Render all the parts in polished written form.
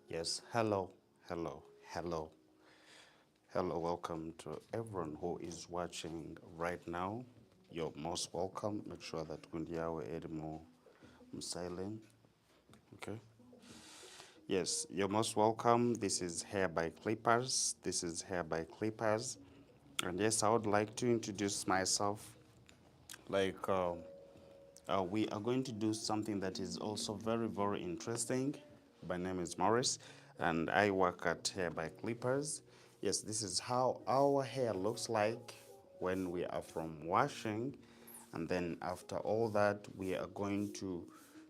Yes, hello, hello, hello, hello. Welcome to everyone who is watching right now. You're most welcome. Make sure that kundi yawe edimo silent. Okay. Yes, you're most welcome. This is Hair by Clippers. This is Hair by Clippers. And yes, I would like to introduce myself. Like, we are going to do something that is also very, very interesting. My name is Morris, and I work at Hair by Clippers. Yes, this is how our hair looks like when we are from washing. And then after all that, we are going to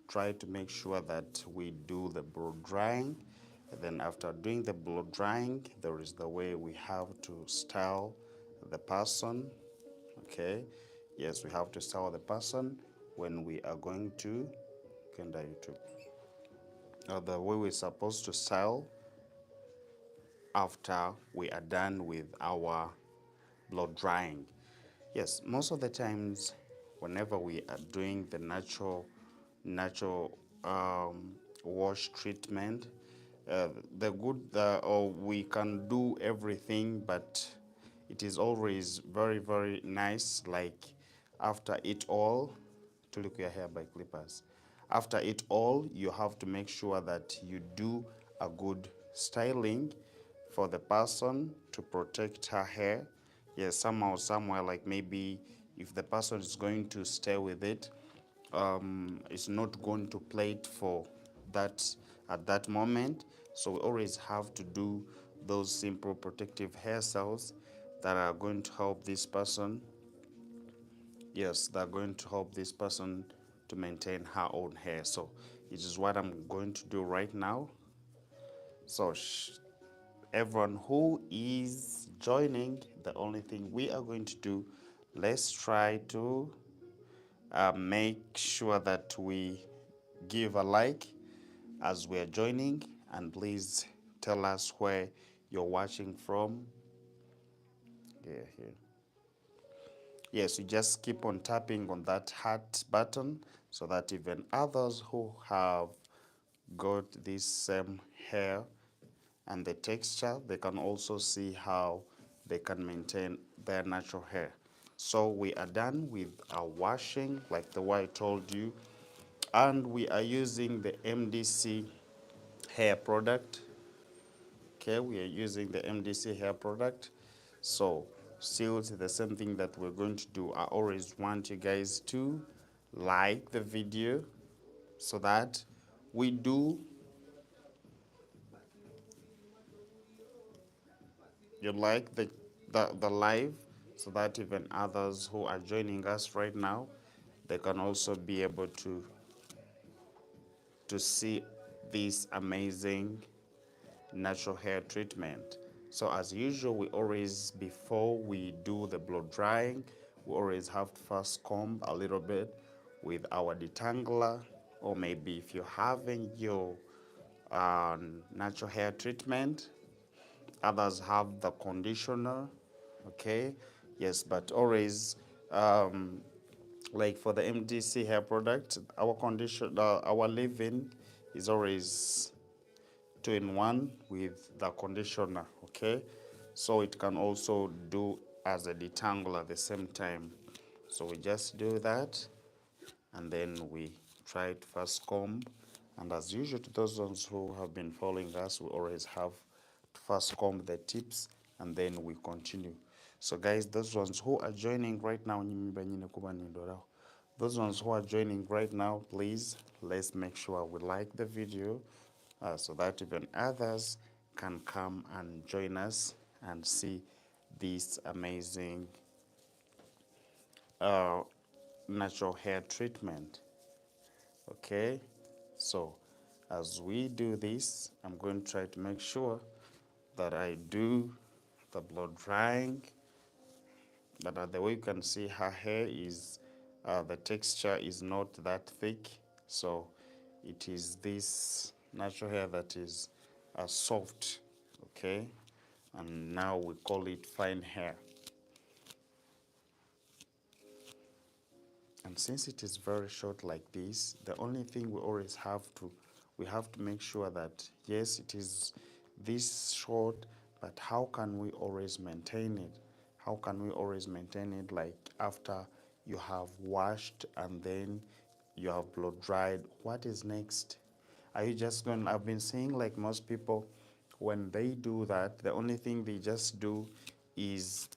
try to make sure that we do the blow drying. And then after doing the blow drying, there is the way we have to style the person. Okay, yes, we have to style the person when we are going to Kenda YouTube. The way we're supposed to style after we are done with our blow drying. Yes, most of the times, whenever we are doing the natural wash treatment, the good or we can do everything, but it is always very, very nice. Like after it all, to look your hair by clippers. After it all, you have to make sure that you do a good styling for the person to protect her hair. Yes, somehow, somewhere, like maybe if the person is going to stay with it, it's not going to play it for that at that moment. So we always have to do those simple protective hairstyles that are going to help this person. Yes, they're going to help this person to maintain her own hair. So it is what I'm going to do right now. So everyone who is joining, the only thing we are going to do, let's try to make sure that we give a like as we are joining, and please tell us where you're watching from. Yeah, here. Yes, you just keep on tapping on that heart button so that even others who have got this same hair and the texture, they can also see how they can maintain their natural hair. So we are done with our washing, like the way I told you, and we are using the MDC hair product. Okay, we are using the MDC hair product. So still it's the same thing that we're going to do. I always want you guys to like the video so that we do, you like the live, so that even others who are joining us right now, they can also be able to see this amazing natural hair treatment. So as usual, we always, before we do the blow drying, we always have to first comb a little bit with our detangler, or maybe if you're having your natural hair treatment, others have the conditioner. Okay, yes, but always like for the MDC hair product, our condition, our leave-in is always 2-in-1 with the conditioner. Okay, so it can also do as a detangler at the same time. So we just do that, and then we try to first comb. And as usual, to those ones who have been following us, we always have to first comb the tips, and then we continue. So guys, those ones who are joining right now, those ones who are joining right now, please, let's make sure we like the video so that even others can come and join us and see this amazing uh, natural hair treatment. Okay, so as we do this, I'm going to try to make sure that I do the blow drying, but the way you can see her hair is the texture is not that thick, so it is this natural hair that is soft. Okay, and now we call it fine hair. And since it is very short like this, the only thing we have to make sure that yes, it is this short, but how can we always maintain it? How can we always maintain it, like after you have washed and then you have blow dried? What is next? Are you just going? I've been seeing like most people, when they do that, the only thing they just do is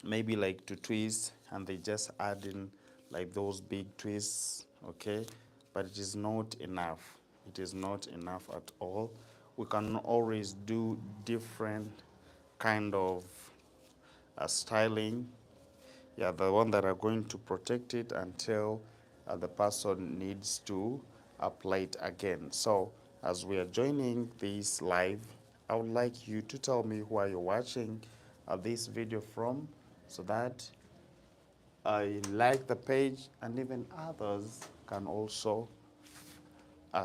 maybe like to twist, and they just add in like those big twists, okay? But it is not enough. It is not enough at all. We can always do different kind of styling. Yeah, the one that are going to protect it until the person needs to apply it again. So as we are joining this live, I would like you to tell me who are you watching this video from, so that I like the page and even others can also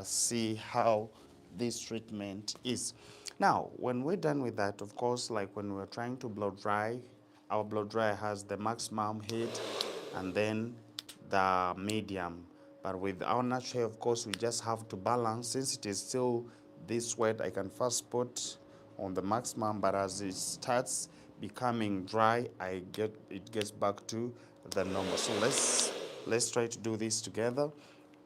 see how this treatment is. Now, when we're done with that, of course, like when we're trying to blow dry, our blow dryer has the maximum heat and then the medium. But with our natural hair, of course, we just have to balance. Since it is still this wet, I can first put on the maximum, but as it starts becoming dry, it gets back to the normal. So let's try to do this together.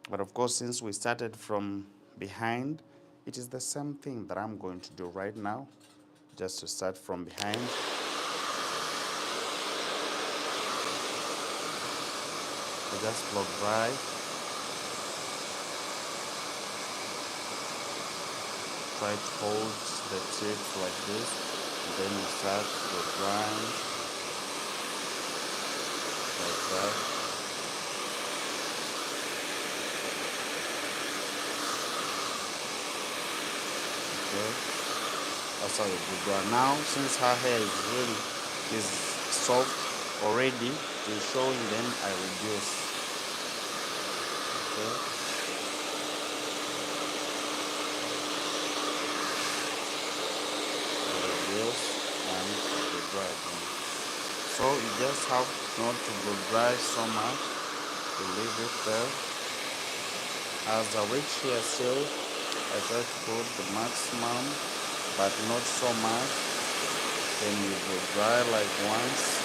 But of course, since we started from behind, it is the same thing that I'm going to do right now, just to start from behind. We just blow dry. Try to hold the tips like this, and then you start blow drying like that. Okay, that's how you do that. Now, since her hair is soft already, to showing, then I reduce. Okay. I reduce and blow dry again. So you just have not to blow dry so much. You leave it there. As I reach here still, I try to put the maximum, but not so much. Then you blow dry like once,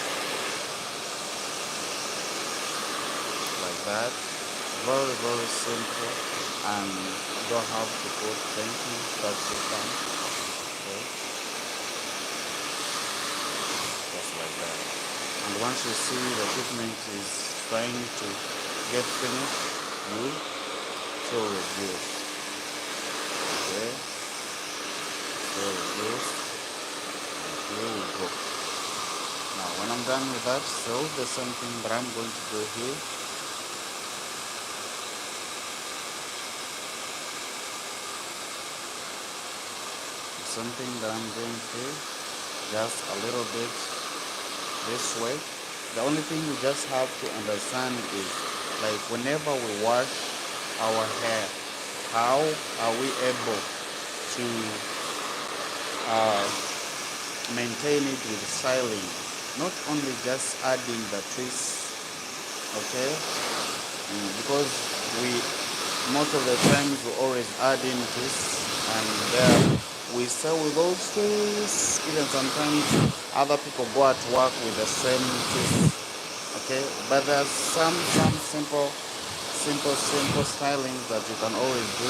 like that. Very, very simple, and you don't have to put plenty, that's the fun. Okay. Just like that. And once you see the treatment is trying to get finished, you still reduce. Okay. Still reduce. And here we go. Now when I'm done with that, still the same thing that I'm going to do here. The same thing that I'm doing here, just a little bit this way. The only thing we just have to understand is, like, whenever we wash our hair, how are we able to maintain it with styling? Not only just adding the twists, okay? Because most of the times we always add in twists, and there we stay with those twists. Even sometimes other people go at work with the same twists, okay? But there's some simple styling that you can always do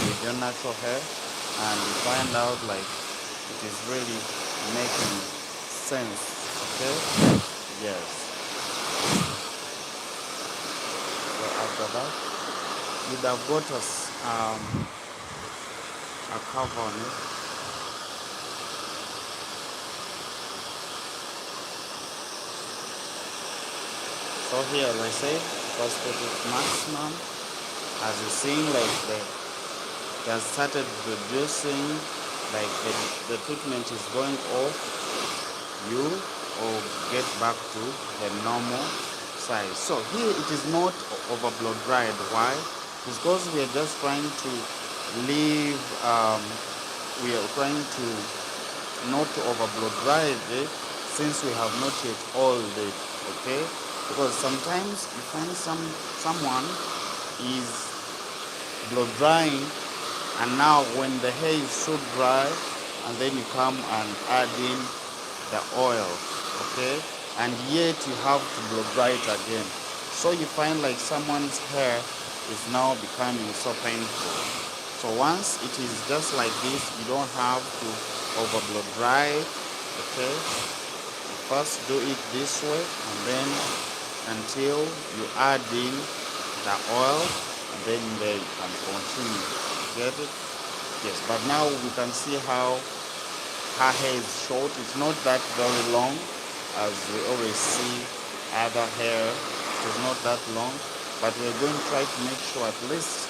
with your natural hair, and you find out like it is really making sense, okay? Yes. So after that, you'd have got a cover on it. So here, as I say, first put it maximum. As you're seeing, like it has started reducing, like the treatment is going off, you or get back to the normal size. So here it is not over blow dried. Why? Because we are just trying to leave, we are trying to not over blow dry it, since we have not yet oiled it, okay? Because sometimes you find someone is blow drying, and now when the hair is so dry, and then you come and add in the oil, okay, and yet you have to blow dry it again. So you find like someone's hair is now becoming so painful. So once it is just like this, you don't have to over blow dry it, okay. You first do it this way, and then until you add in the oil, and then you can continue. Get it? Yes, but now we can see how her hair is short. It's not that very long as we always see other hair. It is not that long, but we're going to try to make sure at least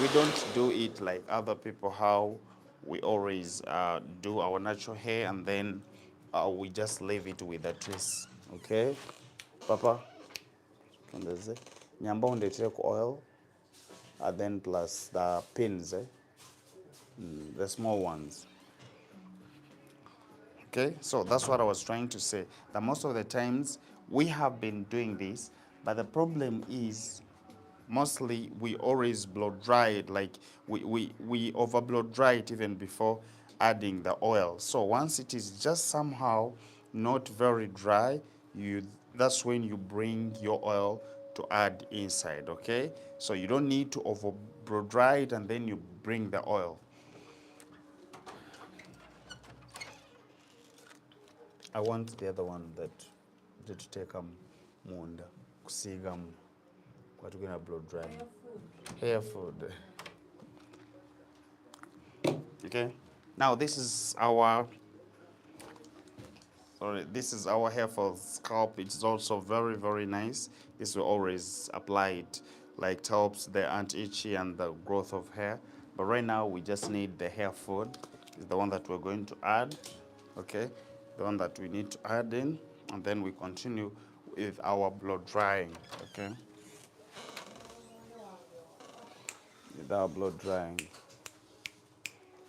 we don't do it like other people, how we always do our natural hair, and then we just leave it with a twist. Okay, Papa? Tuendeze. Nyamba undetere ku oil, and then plus the pins, the small ones. Okay, so that's what I was trying to say. That most of the times we have been doing this, but the problem is mostly we always blow dry it, like we over blow dry it even before adding the oil. So once it is just somehow not very dry, that's when you bring your oil to add inside, okay? So you don't need to over blow dry it and then you bring the oil. I want the other one that did take munda kusiga what we're gonna blow dry. Hair food. Okay. Now this is our hair for scalp. It's also very, very nice. This will always apply it, like it helps the anti-itchy and the growth of hair. But right now we just need the hair food. It's the one that we're going to add. Okay, the one that we need to add in, and then we continue with our blow drying. Okay, with our blow drying,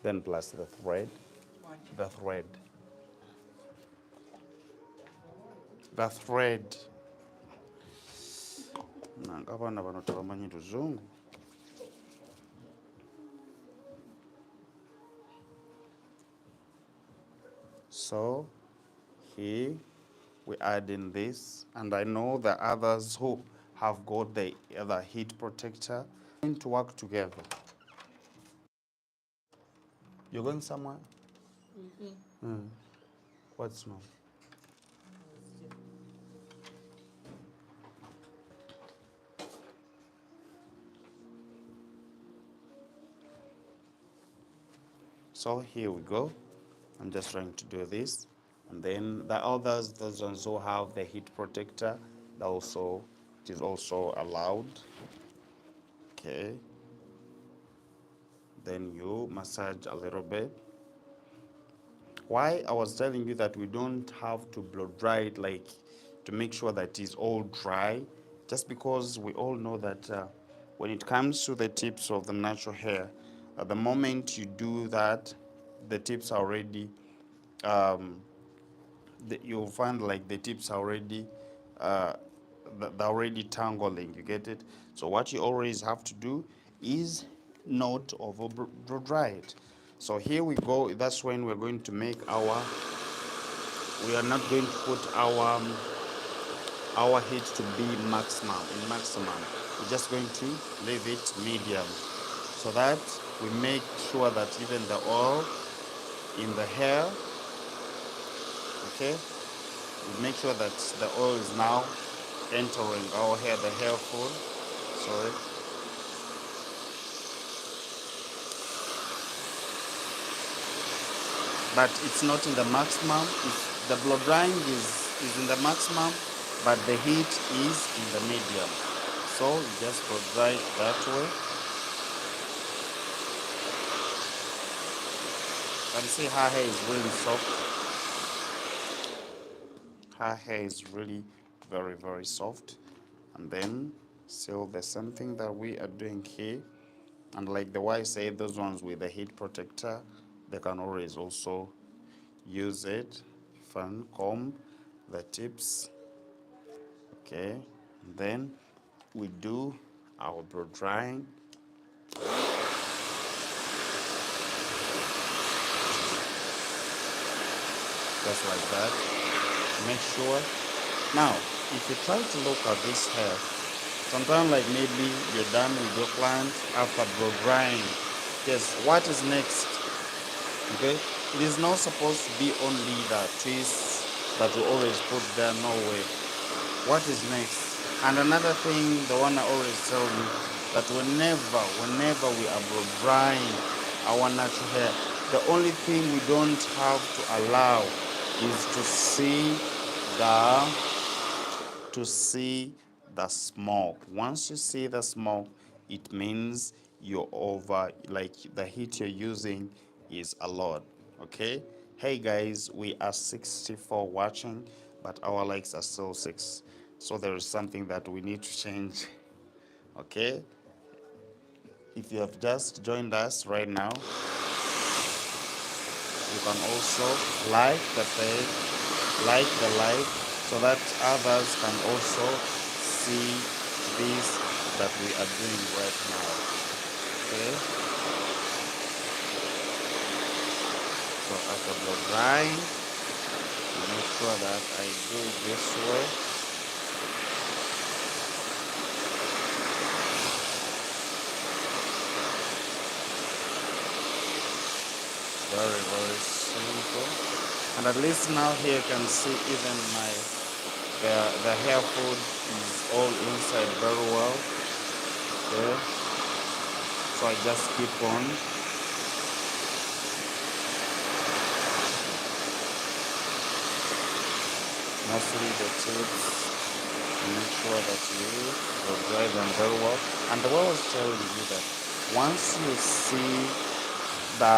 then plus the thread, the thread, the thread. Nanga abana bano tebamanyi luzungu. So here we add in this, and I know the others who have got the other heat protector going to work together. You're going somewhere? What's no? So here we go. I'm just trying to do this. And then the others, those ones who have the heat protector, it is also allowed. Okay. Then you massage a little bit. Why I was telling you that we don't have to blow dry it, like to make sure that it's all dry, just because we all know that when it comes to the tips of the natural hair, at the moment you do that, the tips are already, you'll find like the tips are already, they're already tangling, you get it? So what you always have to do is not over blow dry it. So here we go, that's when we're going to make we are not going to put our heat to be maximum. We're just going to leave it medium, so that we make sure that even the oil in the hair, okay, we make sure that the oil is now entering our hair, the hair food, sorry. But it's not in the maximum. The blow drying is in the maximum, but the heat is in the medium. So you just blow dry it that way. You can see her hair is really soft. Her hair is really very, very soft. And then still the same thing that we are doing here. And like the way I say, those ones with the heat protector, they can always also use it. Fan, comb the tips. Okay, then we do our blow drying. Just like that. Make sure. Now, if you try to look at this hair, sometimes like maybe you're done with your plant after blow drying. Yes, what is next? Okay, it is not supposed to be only the twist that we always put there. No way. What is next? And another thing, the one I always tell you, that whenever we are blow drying our natural hair, the only thing we don't have to allow is the to see the smoke. Once you see the smoke, it means you're over, like the heat you're using is a lot. Okay. Hey guys, we are 64 watching, but our likes are still 6. So there is something that we need to change. Okay. If you have just joined us right now, you can also like the page, like the live, so that others can also see this that we are doing right now. Okay, so after blow drying, make sure that I do it this way. Very simple. And at least now here you can see even the hair food is all inside very well. Okay, so I just keep on. Mostly the tips, make sure that you will dry them very well. And the way I was telling you that once you see the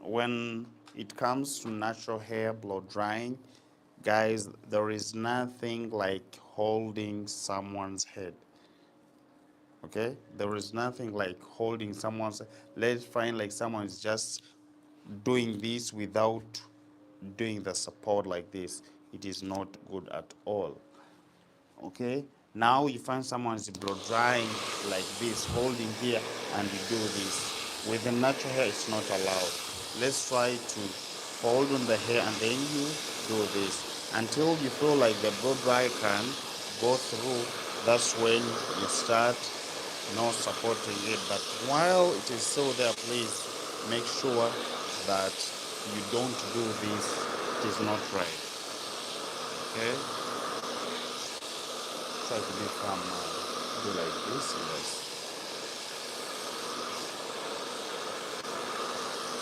when it comes to natural hair blow drying, guys, there is nothing like holding someone's head. Okay, there is nothing like holding someone's. Let's find like someone is just doing this without doing the support like this. It is not good at all. Okay, now you find someone is blow drying like this, holding here, and you do this with the natural hair. It's not allowed. Let's try to hold on the hair and then you do this until you feel like the blow dry can go through. That's when you start not supporting it, but while it is still there, please make sure that you don't do this. It is not right. Okay, try to become do like this. Yes,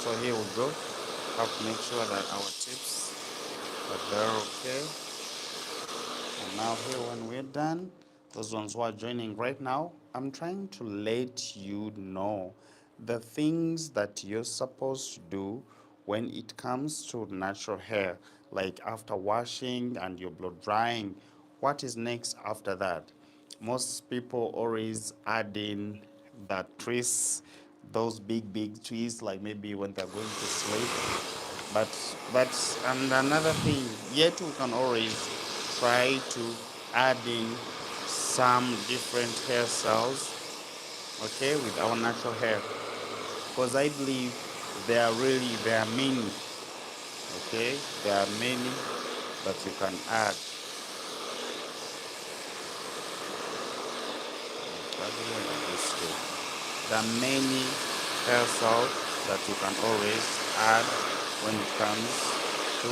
so here we go. Have to make sure that our tips are there. Okay, and now here when we're done, those ones who are joining right now, I'm trying to let you know the things that you're supposed to do when it comes to natural hair, like after washing and you're blow drying. What is next after that? Most people always add in the twists, those big twists, like maybe when they're going to sleep. But and another thing, yet we can always try to add in some different hairstyles, okay, with our natural hair, because I believe there are many, okay, there are many that you can add. There are many hairstyles that you can always add when it comes to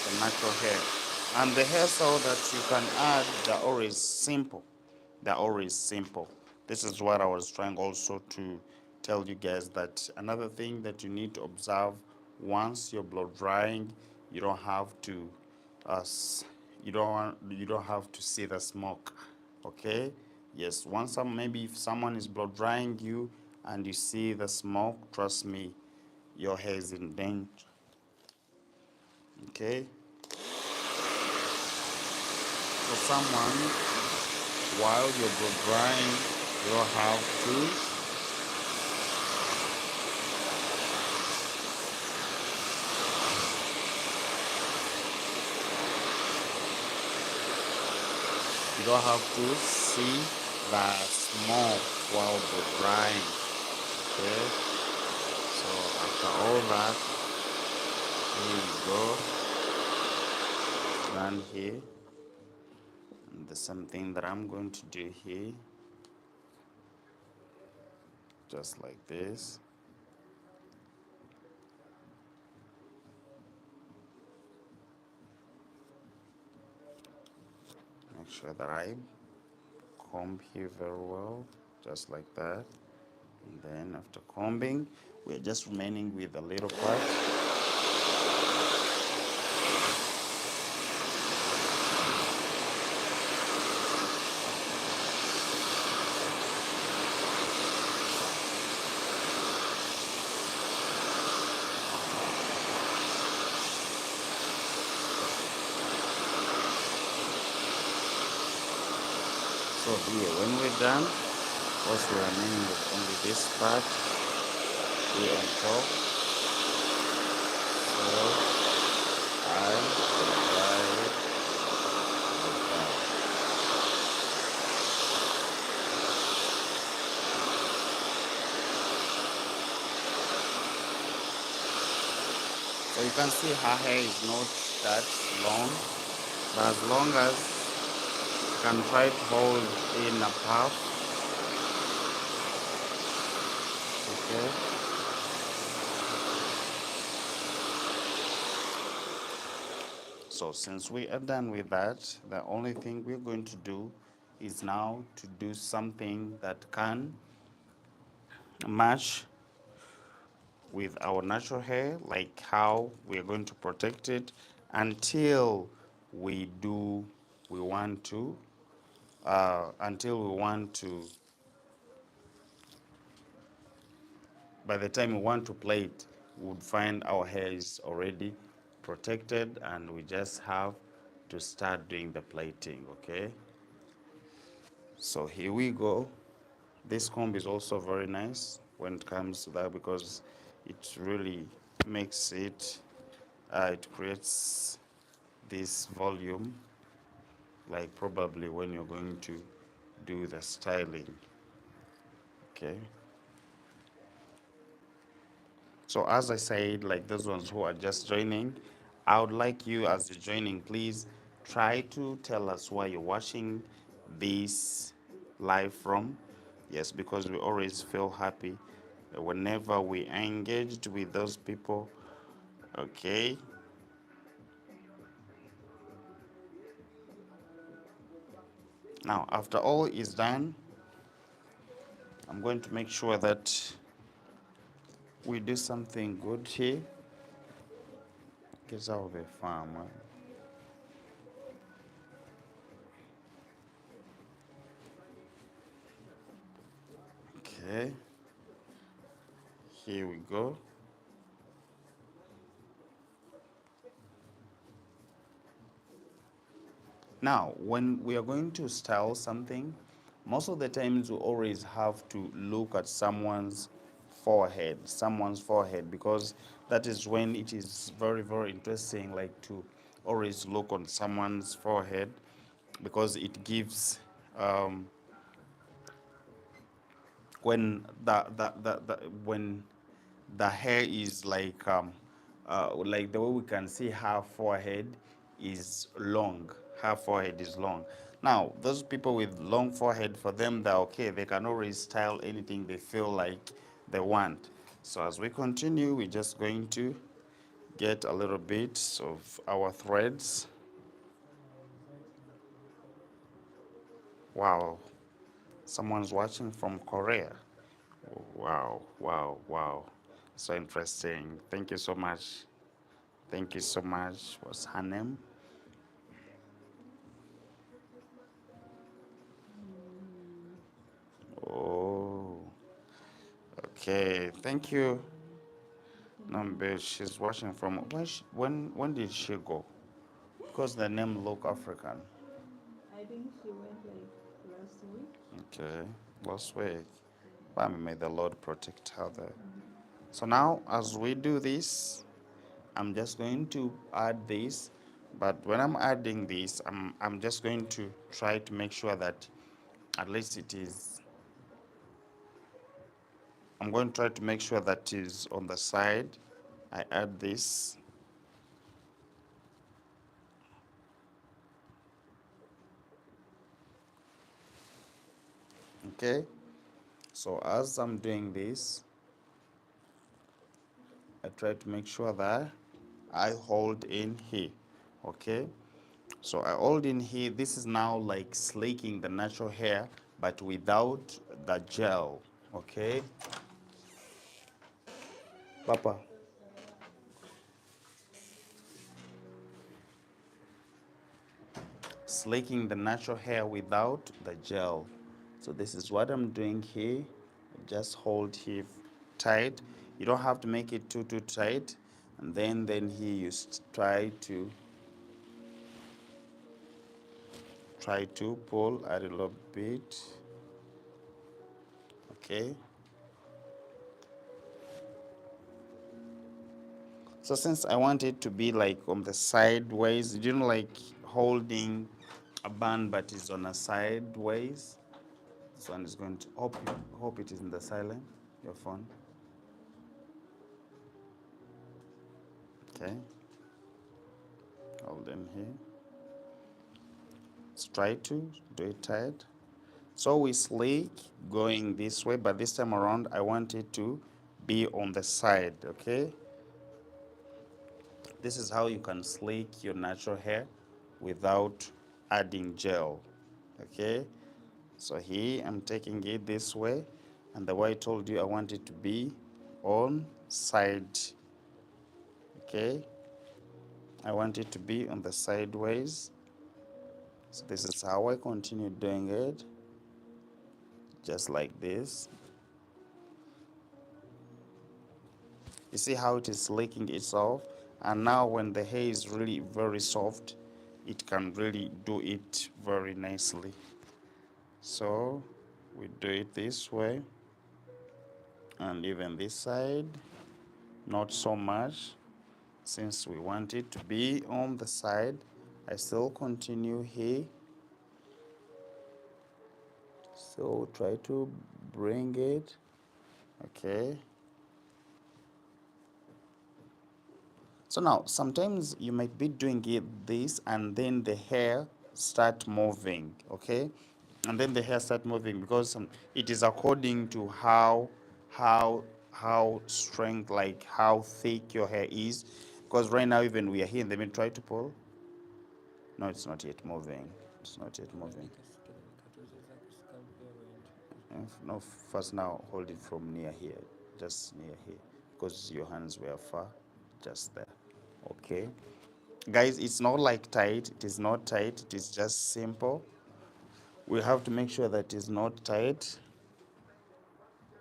the natural hair. And the hairstyle that you can add, they're always simple. They're always simple. This is what I was trying also to tell you guys, that another thing that you need to observe once you're blow drying, you don't have to you don't have to see the smoke. Okay, yes, once maybe if someone is blow drying you and you see the smoke, trust me, your hair is in danger. Okay, for someone, while you're blow drying, you don't have to You don't have to see the smoke while they're drying. Okay, so after all that, here we go, done here. And the same thing that I'm going to do here, just like this. Make sure that I comb here very well, just like that. And then after combing, we're just remaining with a little part. So here, when we're done, first we're remaining with only this part here on top. So I apply it like that. So you can see her hair is not that long, but as long as you can try to hold in a puff, okay? So since we are done with that, the only thing we're going to do is now to do something that can match with our natural hair, like how we're going to protect it until we do, we want to, until we want to, by the time we want to play it, we would find our hair is already protected and we just have to start doing the plating, okay? So here we go. This comb is also very nice when it comes to that because it really makes it, it creates this volume, like probably when you're going to do the styling, okay? So as I said, like those ones who are just joining, I would like you as you're joining, please try to tell us where you're watching this live from. Yes, because we always feel happy whenever we are engaged with those people. Okay. Now, after all is done, I'm going to make sure that we do something good here. Because I'll be fine, man. Okay. Here we go. Now, when we are going to style something, most of the times we always have to look at someone's forehead, because that is when it is very, very interesting, like to always look on someone's forehead, because it gives, when when the hair is like the way we can see her forehead is long. Her forehead is long. Now, those people with long forehead, for them, they're okay. They can always style anything they feel like they want. So as we continue, we're just going to get a little bit of our threads. Wow, someone's watching from Korea. Wow, wow, wow. So interesting. Thank you so much. Thank you so much. What's her name? Oh, okay. Thank you. No, but she's watching from when did she go? Because the name look African. I think she went like last week. Okay, last week. Well, may the Lord protect her there. So now, as we do this, I'm just going to add this But when I'm adding this, I'm just going to try to make sure that at least it is, I'm going to try to make sure that it is on the side. I add this. Okay, so as I'm doing this, I try to make sure that I hold in here. Okay, so I hold in here. This is now like slaking the natural hair, but without the gel. Okay, Papa. Slaking the natural hair without the gel. So this is what I'm doing here. Just hold here tight. You don't have to make it too tight. And then here you try to pull a little bit. Okay. So since I want it to be like on the sideways, you know, like holding a band but it's on a sideways. This one is going to hope it is in the silent, your phone. Okay. Hold in here. Let's try to do it tight. So we sleek going this way, but this time around I want it to be on the side, okay? This is how you can sleek your natural hair without adding gel, okay? So here I'm taking it this way, and the way I told you I want it to be on side, okay? I want it to be on the sideways. So this is how I continue doing it, just like this. You see how it is licking itself? And now when the hair is really very soft, it can really do it very nicely. So we do it this way, and even this side, not so much. Since we want it to be on the side, I still continue here. So try to bring it, okay? So now, sometimes you might be doing this and then the hair start moving, okay? And then the hair start moving because it is according to how strength, like how thick your hair is. Because right now, even we are here, and let me try to pull. No, it's not yet moving. It's not yet moving. No, first now hold it from near here, just near here, because your hands were far, just there. Okay, guys, it's not like tight. It is not tight. It is just simple. We have to make sure that it's not tight.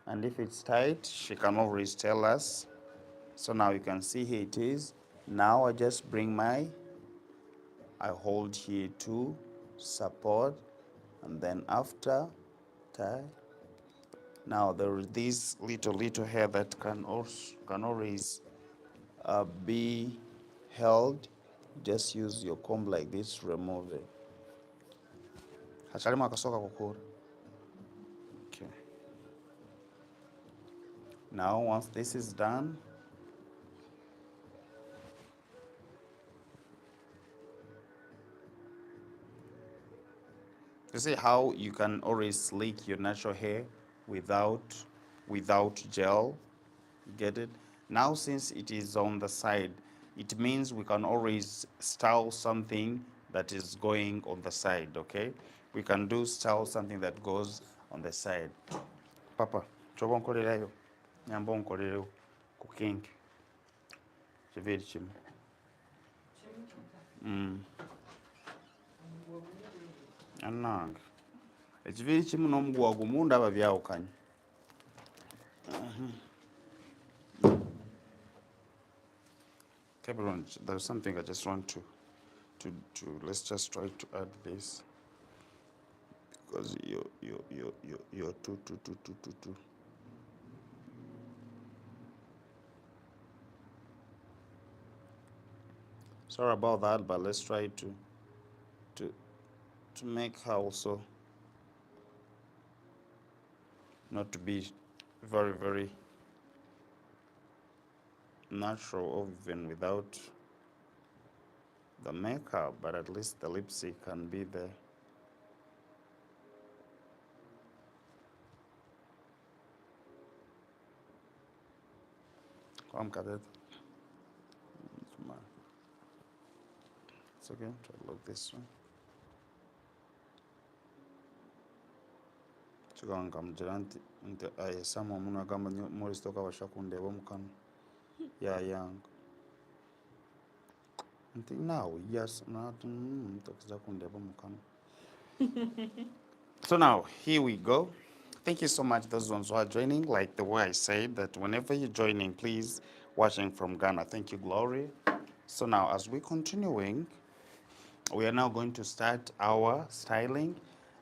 And if it's tight, she can always tell us. So now you can see here it is. Now I just bring I hold here to support, and then after tie. Now there is this little hair that can always be held. Just use your comb like this, remove it. Hacharimo akasoka kukura. Okay. Now once this is done, you see how you can always slick your natural hair without gel. Get it? Now since it is on the side, it means we can always style something that is going on the side, okay? We can style something that goes on the side. Papa, choba onkolerayo. Nyamba onkolerewo ku kink. Kiviri kimu. Annange. Ekiviri kimu n'omuguwa gumu ndaba byawukanye. Kebron, there's something I just want to let's just try to add this, because you're too. Sorry about that, but let's try to to make her also not to be very, very natural, or even without the makeup, but at least the lipstick can be there. Come, Cadet. It's okay. Try to look this way. Chikanga mjiranti nti ayesama omuntu agamba nnyo Morris tokabasha kundeeba omu kanwa yayanga nti naawe yes nati tokiza kundeeba omu kanwa. So now here we go. Thank you so much those ones who are joining. Like the way I said that whenever you're joining, please watching from Ghana. Thank you, Glory. So now as we're continuing, we are now going to start our styling,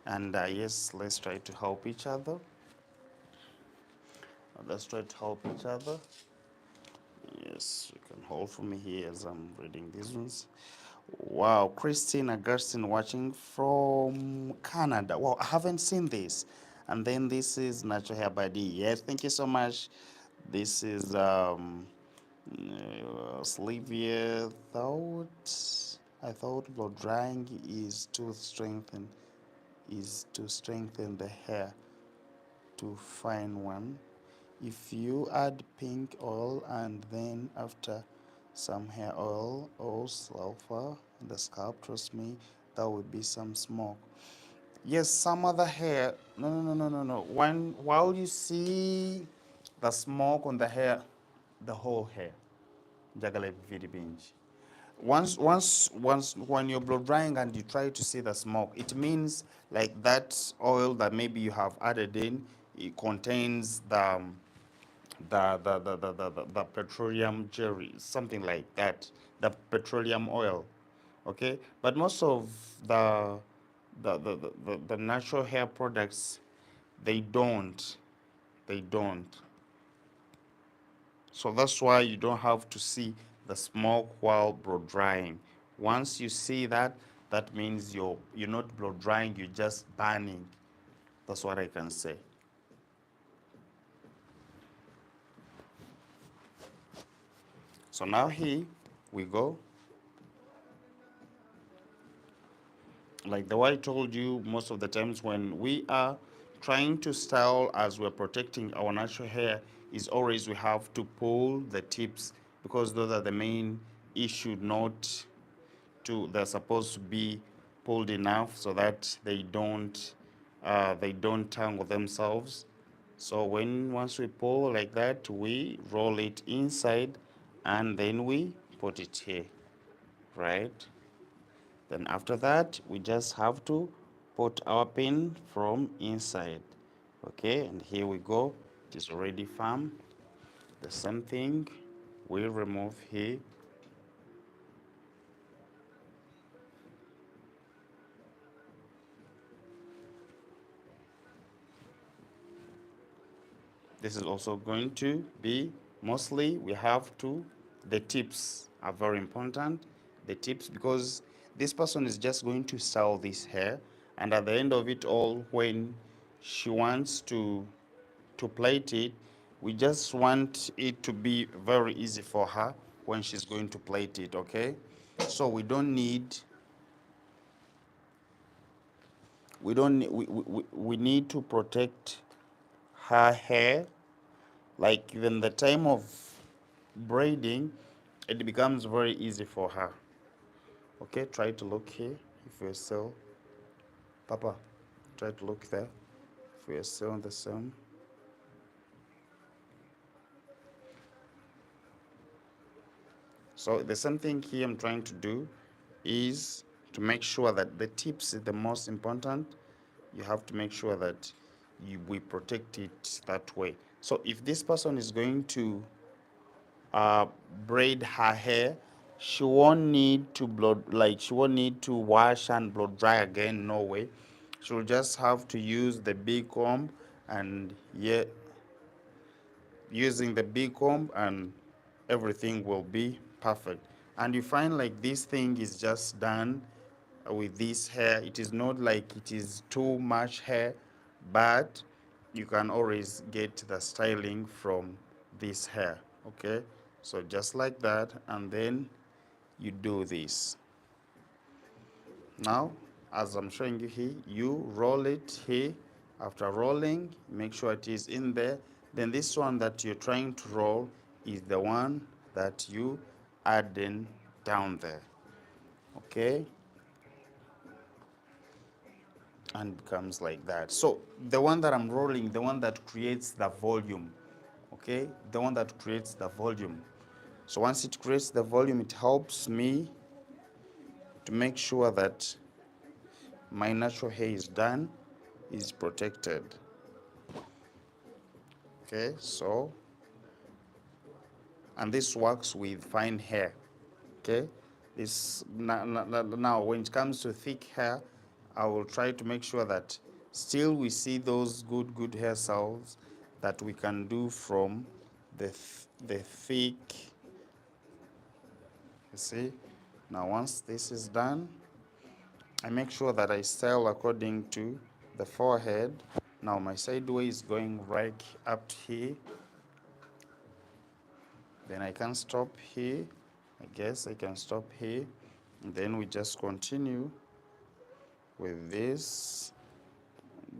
and yes, let's try to help each other. Let's try to help each other. Yes, you can hold for me here as I'm reading these ones. Wow, Christine Augustine watching from Canada. Wow, I haven't seen this. And then this is Natural Hair by D. Yes, thank you so much. This is Slivia I thought blow drying is to strengthen the hair to fine one. If you add pink oil and then after some hair oil or sulfur in the scalp, trust me, there will be some smoke. Yes, some other hair. No. While you see the smoke on the hair, the whole hair, jagale vidi binge. Once, when you're blow drying and you try to see the smoke, it means like that oil that maybe you have added in, it contains the petroleum jelly, something like that, the petroleum oil. Okay, but most of the natural hair products, they don't. So that's why you don't have to see the smoke while blow drying. Once you see that, that means you're not blow drying, you're just burning. That's what I can say. So now here we go. Like the way I told you, most of the times when we are trying to style as we're protecting our natural hair, is always we have to pull the tips, because those are the main issue, not to, they're supposed to be pulled enough so that they don't tangle themselves. So once we pull like that, we roll it inside and then we put it here, right? Then after that, we just have to put our pin from inside. Okay, and here we go. It is already firm. The same thing, we remove here. This is also going to be, mostly we have to, the tips are very important. The tips, because this person is just going to style this hair, and at the end of it all, when she wants to plait it, we just want it to be very easy for her when she's going to plait it, okay? So we need to protect her hair. Like even the time of braiding, it becomes very easy for her. Okay, try to look here if you're still, Papa, try to look there if we're still on the same. So the same thing here I'm trying to do is to make sure that the tips is the most important. You have to make sure that we protect it that way. So if this person is going to braid her hair, she won't need to she won't need to wash and blow dry again, no way. She'll just have to use the big comb, and yeah, using the big comb, and everything will be perfect. and you find like this thing is just done with this hair. It is not like it is too much hair, but you can always get the styling from this hair. Okay, so just like that, and then you do this. Now, as I'm showing you here, you roll it here. After rolling, make sure it is in there. Then this one that you're trying to roll is the one that you add in down there. Okay, and becomes like that. So the one that I'm rolling, the one that creates the volume, okay, the one that creates the volume. So once it creates the volume, it helps me to make sure that my natural hair is done, is protected. Okay, so, and this works with fine hair. Okay, this now when it comes to thick hair, I will try to make sure that still we see those good hairstyles that we can do from the thick. You see, now once this is done, I make sure that I style according to the forehead. Now my sideway is going right up to here. Then I can stop here. I guess I can stop here. And then we just continue with this,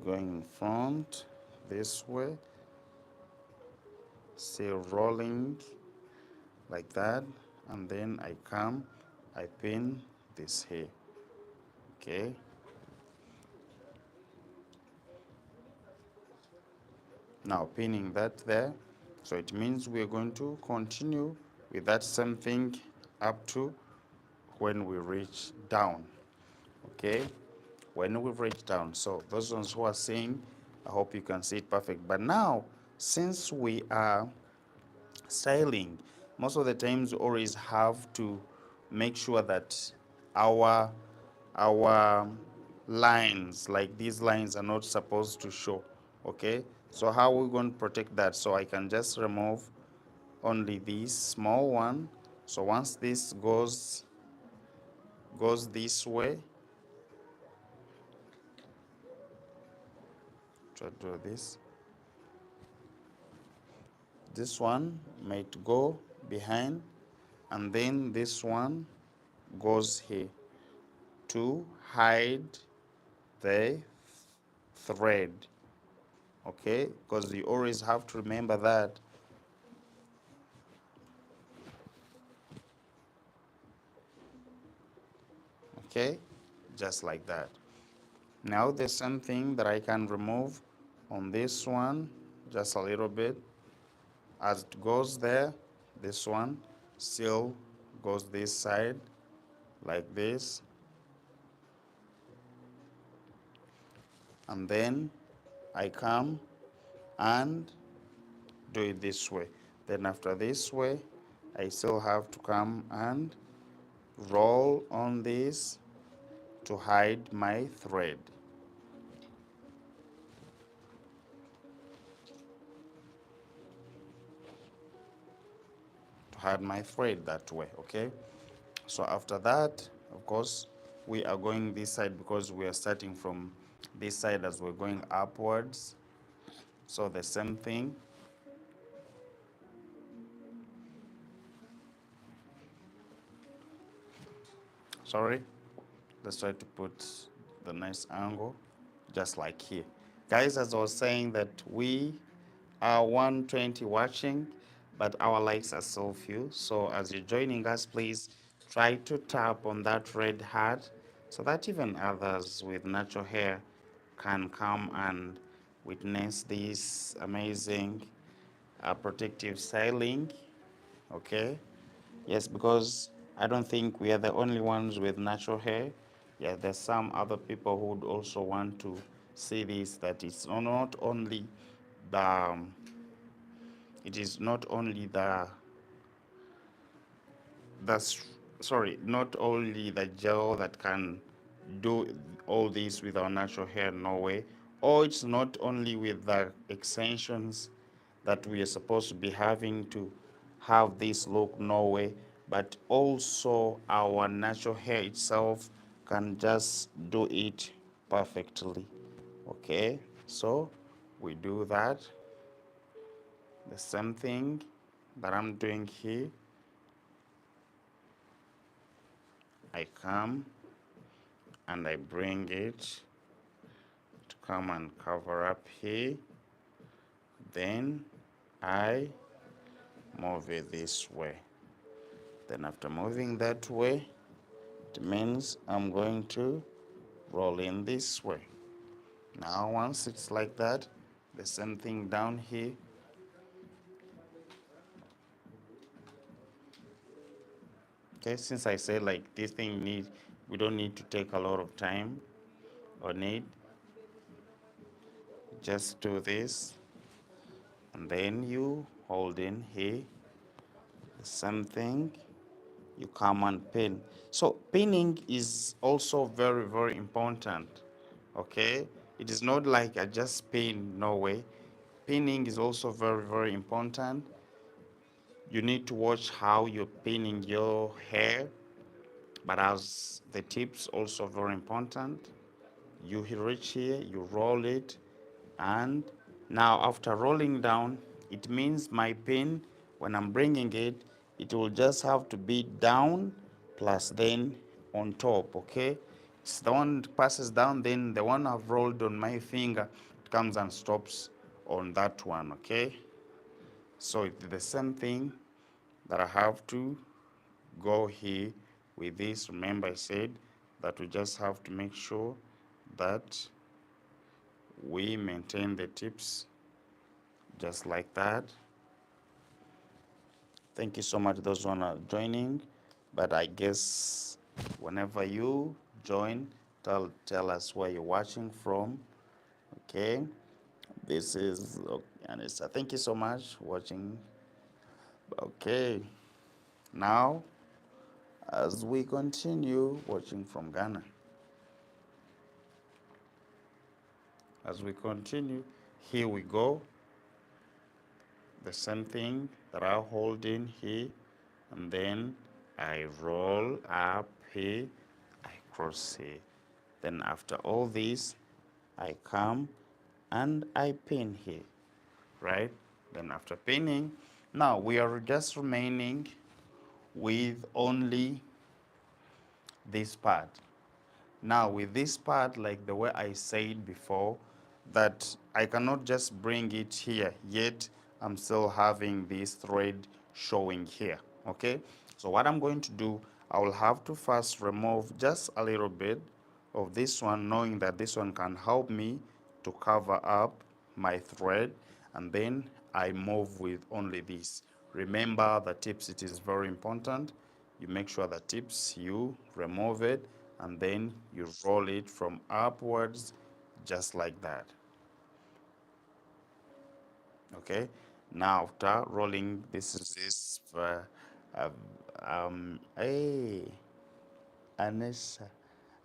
going in front this way, still rolling like that. And then I come, I pin this here. Okay. Now pinning that there. So it means we're going to continue with that same thing up to when we reach down. Okay, when we reach down. So those ones who are seeing, I hope you can see it perfect. But now, since we are styling, most of the times we always have to make sure that our our lines, like these lines, are not supposed to show. Okay, so how are we going to protect that? So I can just remove only this small one. So once this goes this way, try to do this one might go behind, and then this one goes here to hide the thread. Okay, because you always have to remember that. Okay, just like that. Now the same thing that I can remove on this one, just a little bit. As it goes there, this one still goes this side like this. And then I come and do it this way. Then after this way, I still have to come and roll on this to hide my thread. To hide my thread that way, okay? So after that, of course, we are going this side because we are starting from this side as we're going upwards. So the same thing. Sorry, let's try to put the nice angle just like here. Guys, as I was saying that we are 120 watching, but our likes are so few. So as you're joining us, please try to tap on that red heart so that even others with natural hair can come and witness this amazing protective styling. Okay. Yes, because I don't think we are the only ones with natural hair. Yeah, there's some other people who would also want to see this, that it's not only the, it is not only sorry, not only the gel that can do all this with our natural hair, no way. Or it's not only with the extensions that we are supposed to be having to have this look, no way. but also our natural hair itself can just do it perfectly. Okay, so we do that. The same thing that I'm doing here. I come and I bring it to come and cover up here. Then I move it this way. Then after moving that way, it means I'm going to roll in this way. Now once it's like that, the same thing down here. Okay, since I say like this thing we don't need to take a lot of time on it. Just do this, and then you hold in here. The same thing, you come and pin. So pinning is also very, very important. Okay, it is not like I just pin, no way. Pinning is also very, very important. You need to watch how you're pinning your hair, but as the tips also very important. You reach here, you roll it, and now after rolling down, it means my pin, when I'm bringing it, it will just have to be down plus then on top, okay? It's the one that passes down, then the one I've rolled on my finger, it comes and stops on that one, okay? So it's the same thing that I have to go here with this. Remember I said that we just have to make sure that we maintain the tips just like that. Thank you so much those who are joining, but I guess whenever you join, tell us where you're watching from. Okay, this is Anissa. Thank you so much for watching. Okay, now as we continue watching from Ghana, as we continue, here we go. The same thing that I hold in here, and then I roll up here, I cross here. Then after all this, I come and I pin here, right? Then after pinning, now we are just remaining with only this part. Now with this part, like the way I said before, that I cannot just bring it here, yet I'm still having this thread showing here, okay? So what I'm going to do, I will have to first remove just a little bit of this one, knowing that this one can help me to cover up my thread, and then I move with only this. Remember the tips, it is very important. You make sure the tips, you remove it, and then you roll it from upwards just like that. Okay, now after rolling, this is this hey Anessa,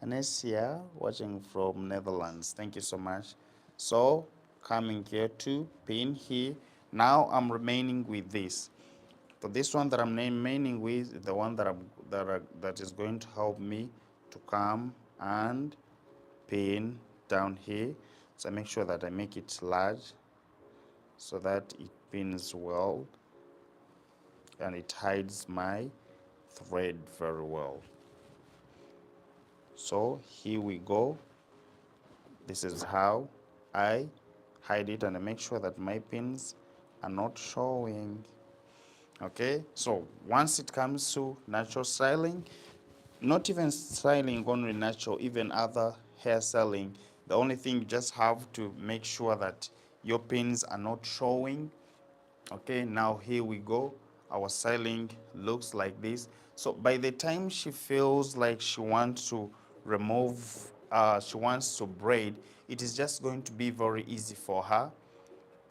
Anesia watching from Netherlands, thank you so much. So coming here to pin here, now I'm remaining with this. So this one that I'm remaining with is the one that is going to help me to come and pin down here. So I make sure that I make it large so that it pins well and it hides my thread very well. So here we go. This is how I hide it, and I make sure that my pins are not showing. Okay, so once it comes to natural styling, not even styling only natural, even other hairstyling, the only thing you just have to make sure that your pins are not showing. Okay, now here we go. Our styling looks like this. So by the time she feels like she wants to remove, she wants to braid, it is just going to be very easy for her.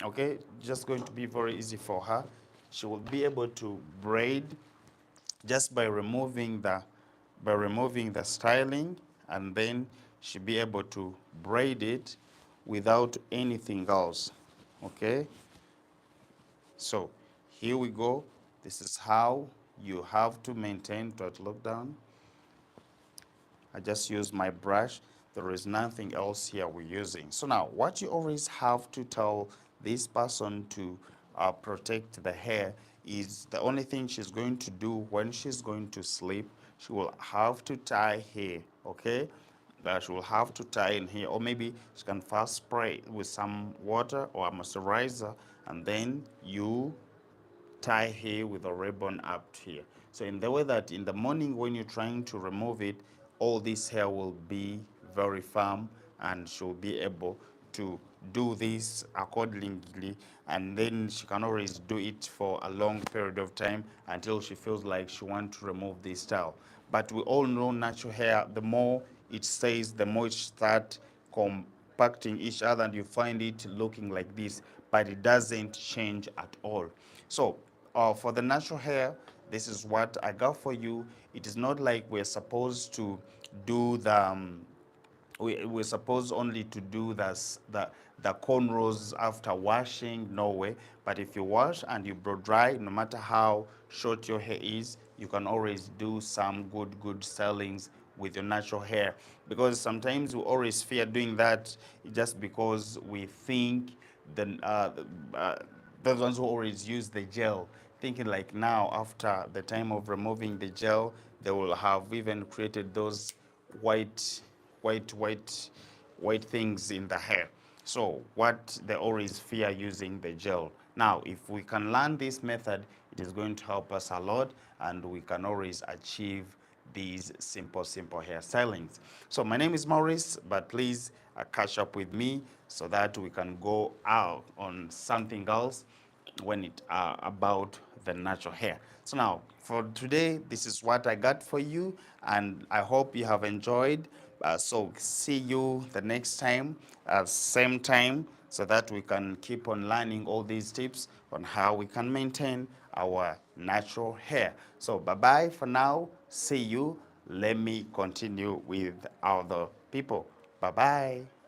Okay, just going to be very easy for her. She will be able to braid just by removing the styling, and then she'll be able to braid it without anything else. Okay, so here we go. This is how you have to maintain. To look down, I just use my brush. There is nothing else here we're using. So now what you always have to tell this person to protect the hair is the only thing she's going to do when she's going to sleep, she will have to tie hair, okay? She will have to tie in here, or maybe she can first spray with some water or a moisturizer, and then you tie here with a ribbon up here. So in the way that in the morning when you're trying to remove it, all this hair will be very firm and she'll be able to do this accordingly, and then she can always do it for a long period of time until she feels like she wants to remove this style. But we all know natural hair, the more it stays, the more it starts compacting each other and you find it looking like this, but it doesn't change at all. So for the natural hair, this is what I got for you. It is not like we're supposed to do we're supposed only to do the cornrows after washing. No way. But if you wash and you blow dry, no matter how short your hair is, you can always do some good stylings with your natural hair, because sometimes we always fear doing that just because we think the those ones who always use the gel, thinking like now after the time of removing the gel, they will have even created those white white white white things in the hair. So what they always fear using the gel. Now if we can learn this method, it is going to help us a lot, and we can always achieve these simple hairstylings. So my name is Maurice, but please catch up with me so that we can go out on something else when it about the natural hair. So now for today, this is what I got for you, and I hope you have enjoyed. So see you the next time, same time, so that we can keep on learning all these tips on how we can maintain our natural hair. So bye bye for now. See you. Let me continue with other people. Bye bye.